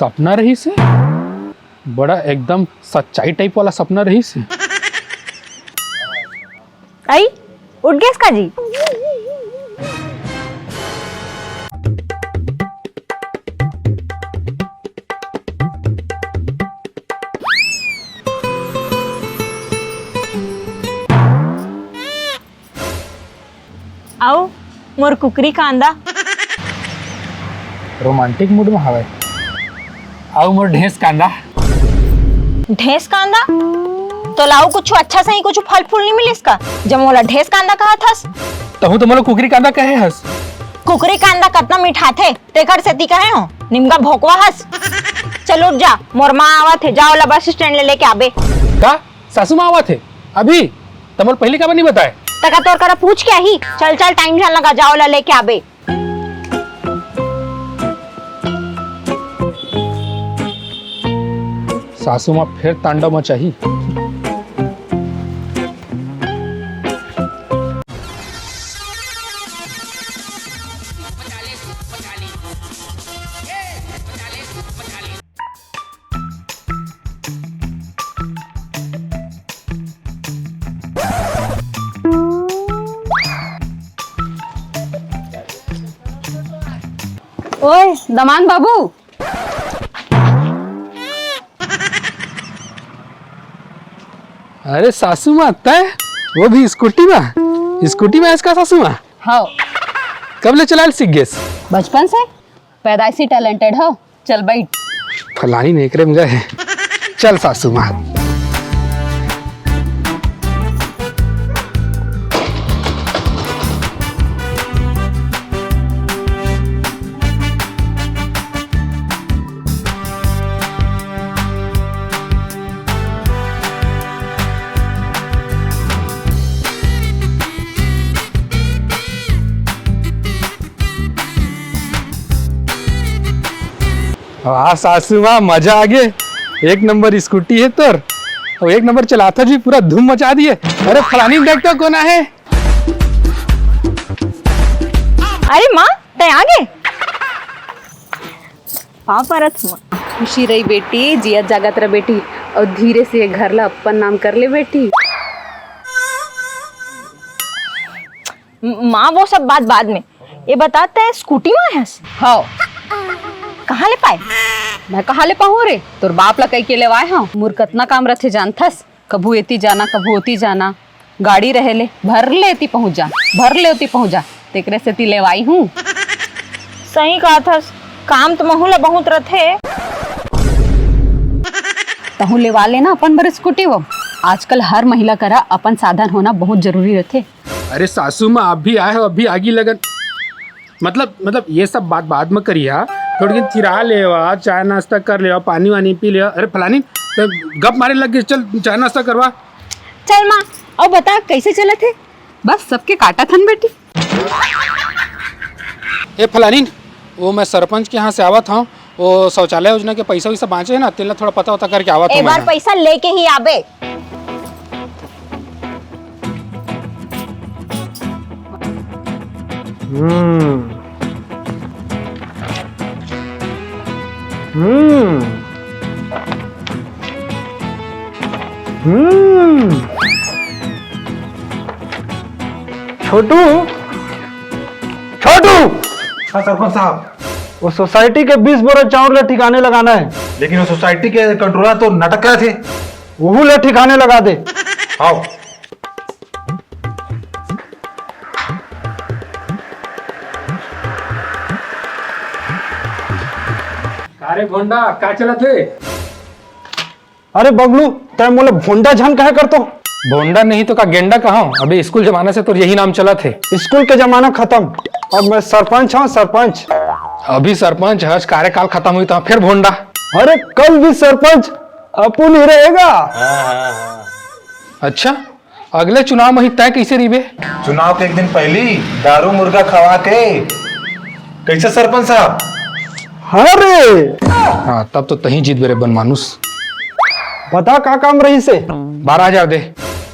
सपना रही से बड़ा एकदम सच्चाई टाइप वाला सपना रही से। आई उठ गए इसका जी। आओ मोर कुकरी कांदा रोमांटिक मूड में हवे। आओ मोर ढेस कांदा। ढेस कांदा तो लाओ कुछ अच्छा सही कुछ फल फूल नहीं मिली इसका जब मोला ढेस कांदा कहा थस। तहु तो मोला कुकरी कांदा कहे हस। कुकरी कांदा कितना मीठा थे तेकर सेती कहे हो निमका भोकवा हस। चलो उठ जा मोर माँ आवा थे जाओ ला बस स्टैंड ले लेके आबे। का सासू माँ आवा थे अभी तमोल पहले का नहीं बताए। तका तोर करा पूछ क्या ही चल चल टाइम जान लगा जाओ ला लेके आबे। सासू माँ फिर तांडव मचाही। ओए दमान बाबू अरे सासू माँ तय वो भी स्कूटी में इसका सासू माँ हाँ कब ले चला सीख गए। बचपन से पैदाइशी टैलेंटेड हो। चल बैठ। फलानी नहीं करे मुझे चल सासू माँ। हाँ सासू माँ मजा आ गया। एक नंबर स्कूटी है तोर और एक नंबर चलाता भी पूरा धूम मचा दिए। अरे फलानी देखता कौन है। अरे माँ तय आ गए परत खुशी रही बेटी जियत जागत रह बेटी और धीरे से घर ला अपन नाम कर ले बेटी। माँ वो सब बात बाद में ये बताते हैं स्कूटी में है हाँ कहाँ ले पाए। मैं कहाँ ले पाऊँ रे तोर बाप ला कई के ले आए हाँ मुर कतना काम रथे जानथस कभू एती जाना कभू ओती जाना गाड़ी रहे ले भर लेती पहुँच जा तेकरे से ती लेवाई हूँ। सही कहा था काम तो महू ला बहुत रथे। तहु लेवा लेना अपन बर स्कूटी वो आजकल हर महिला करा अपन साधन होना बहुत जरूरी रहते। अरे सासू माँ आप भी आए हो अभी आगी लगन मतलब ये सब बात बाद में करिए। थोड़ी दिन थिरा ले चाय नाश्ता कर ले पानी वानी पी ले। अरे फलानी तो गप मारे लग गए चल चाय नाश्ता करवा। चल माँ और बता कैसे चले थे। बस सबके काटा थन बेटी। ए फलानी वो मैं सरपंच के यहाँ से आवा था वो शौचालय योजना के पैसा वैसा बाँचे है ना तेला थोड़ा पता होता करके आवा था। एक बार पैसा लेके ही आबे। छोटू हाँ सरपंच साहब वो सोसाइटी के 20 बोरा चावल ले ठिकाने लगाना है। लेकिन वो सोसाइटी के कंट्रोलर तो नाटक रहे थे। वो ले ठिकाने लगा दे। आओ अरे भोंडा क्या चला थे। अरे बगलू तय मोले भोंडा झन कहे कर तो। भोंडा नहीं तो का गेंडा कहा अभी स्कूल जमाने से तो यही नाम चला थे। स्कूल के जमाना खत्म अब मैं सरपंच हूँ सरपंच। अभी सरपंच हज कार्यकाल खत्म हुई तो फिर भोंडा। अरे कल भी सरपंच अपुन ही रहेगा। अच्छा अगले चुनाव में ही तय कैसे रही बे। चुनाव के एक दिन पहले दारू मुर्गा खवा के कैसे सरपंच साहब। अरे हाँ तब तो तही जीत बेरे बन मानुस। बता का काम रही से। 12,000 दे।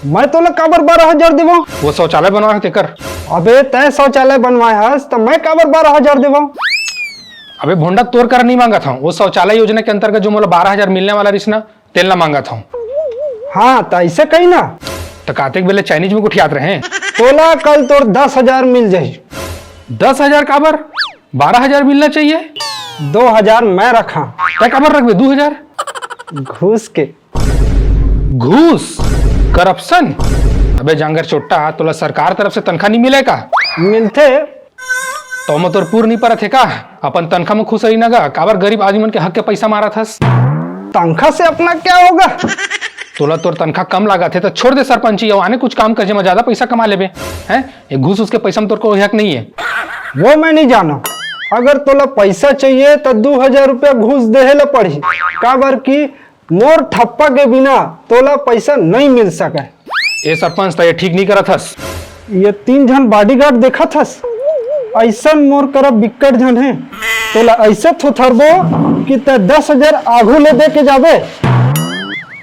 मैं तो काबर 12,000 देवो। वो शौचालय बनवा तेकर। अबे तय शौचालय बनवाए हस तो मैं काबर 12,000 देवो। अबे भोंडा तोड़ कर नहीं मांगा था, वो शौचालय योजना के अंतर्गत जो मोला 12,000 मिलने वाला रिस ना तेल ना मांगा था। हाँ तो ऐसे कही ना, तो काते बेले चाइनीज में कुछ याद रहे। तोला कल तोर 10,000 मिल जाही। 10,000 काबर? 12,000 मिलना चाहिए। 2,000 मैं रखा। क्या काबर रख 2,000? घूस के। घूस? करप्शन? अबे जांगर चोट्टा, तोला सरकार तरफ से तनख्वाह नहीं मिलेगा? मिलते तो मैं तोर पूर नहीं परत है का? अपन तनख्वाह में खुश रही ना गा, काबर गरीब आदमी मन के हक के पैसा मारा थस। तनख्वाह से अपना क्या होगा? तोला तोर तनख्वाह कम लगा थे तो छोड़ दे सरपंची, आने कुछ काम कर जे में ज्यादा पैसा कमा लेबे हैं। ये घूस उसके पैसा में तोर को हक नहीं है। वो मैं नहीं जाना। अगर तोला पैसा चाहिए तो 2,000 रुपया घूस देहे ला पड़ी, काबर की मोर ठप्पा के बिना तोला पैसा नहीं मिल सके। ए सरपंच तो ये ठीक नहीं करा थस। ये 3 जन बॉडीगार्ड देखा थस, ऐसा मोर करब बिक्कट जन है। तोला ऐसे थोथरबो कि ते 10,000 आगू ले दे के जाबे।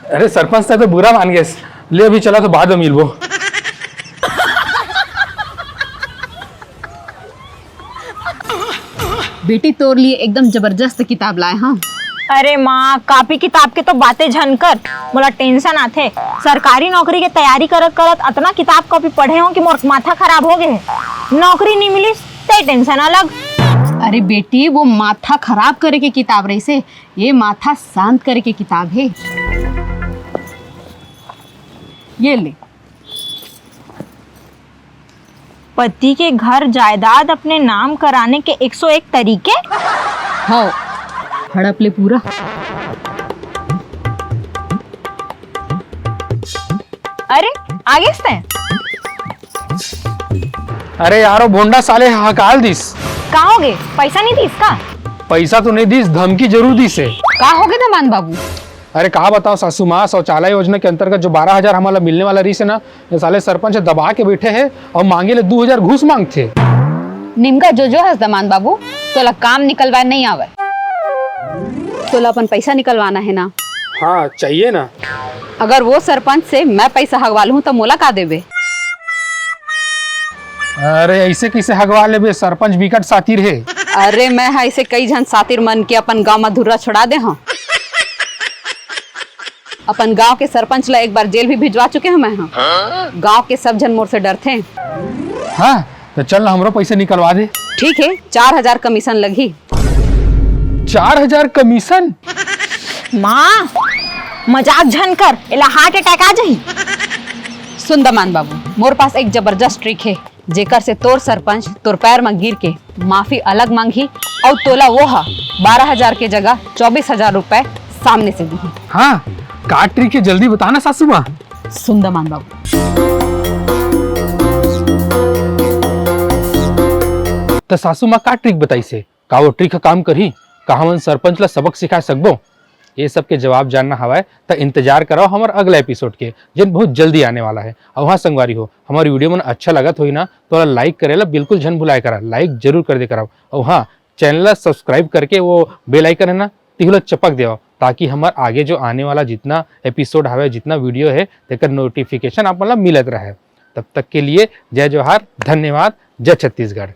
अरे सरपंच तो बुरा मान गए, ले अभी चला तो बाद में मिलबो। बेटी तोर लिए एकदम जबरदस्त किताब लाए। हाँ अरे माँ, कॉपी किताब के तो बातें झनकर मोला टेंशन आथे। सरकारी नौकरी के तैयारी करत करत इतना किताब कॉपी पढ़े हो कि मोर माथा खराब हो गए। नौकरी नहीं मिली ते टेंशन अलग। अरे बेटी, वो माथा खराब करे के किताब रही से, ये माथा शांत करे के किताब है। ये ले। पति के घर जायदाद अपने नाम कराने के 101 तरीके। हाँ, हड़प ले पूरा। अरे आगे से अरे यारो भोंडा साले हकाल दिस। कहाँ हो गए? पैसा नहीं थी इसका? पैसा तो नहीं दिस, धमकी जरूर दिस है। का हो गए दमान बाबू? अरे कहा बताओ सासू माँ, शौचालय योजना के अंतर्गत जो 12,000 हमारा मिलने वाला रिस है ना, ये साले सरपंच दबा के बैठे हैं और मांगे ले 2,000 घूस मांगते। निमका जो हस दमान बाबू, तोला काम निकलवाए नहीं आवे। तोला अपन पैसा निकलवाना है ना? हाँ चाहिए ना। अगर वो सरपंच से मैं पैसा हगवा लूं तो मोला का देबे? अरे ऐसे कैसे हगवा लेबे, सरपंच विकट सातिर है। अरे मैं ऐसे कई जन सातिर मन के अपन गांव में धुर्रा छोड़ा दे। हाँ, अपन गांव के सरपंच ला एक बार जेल भी भिजवा चुके हैं मैं। हाँ, गांव के सब जन मोर से डरते हैं। हाँ तो चल ना हमरो पैसे निकलवा दे। ठीक है, 4,000 कमीशन लगी। 4,000 कमीशन? माँ मजाक झनकर, एला हार्ट अटैक आ जाही। सुन दमान बाबू, मोर पास एक जबरदस्त ट्रिक है, जेकर से तोर सरपंच तोर पैर में गिर के माफी अलग मांगी और तोला वो 12,000 के जगह 24,000 रुपए सामने से दी। हाँ का ट्रिक है, जल्दी बताना सासू माँ। सुन दमान बाबू, तो सासू माँ का ट्रिक बताई से, का वो ट्रिक काम करी, का हमन सरपंच ला सबक सिखा सकबो? ये सब के जवाब जानना हवा है तो इंतजार करो हमारे अगला एपिसोड के, जिन बहुत जल्दी आने वाला है। और हाँ संगवारी हो, हमारी वीडियो मन अच्छा लगत हो ना तो लाइक करेला बिल्कुल झन भुलाए करा, लाइक जरूर कर दे कराओ। और हाँ चैनल सब्सक्राइब करके वो बेल आइकन है ना तिहुला चपक देव, ताकि हमारे आगे जो आने वाला जितना एपिसोड हवे, जितना वीडियो है तेकर नोटिफिकेशन आप मतलब मिलत रहे। तब तक के लिए जय जोहार, धन्यवाद, जय छत्तीसगढ़।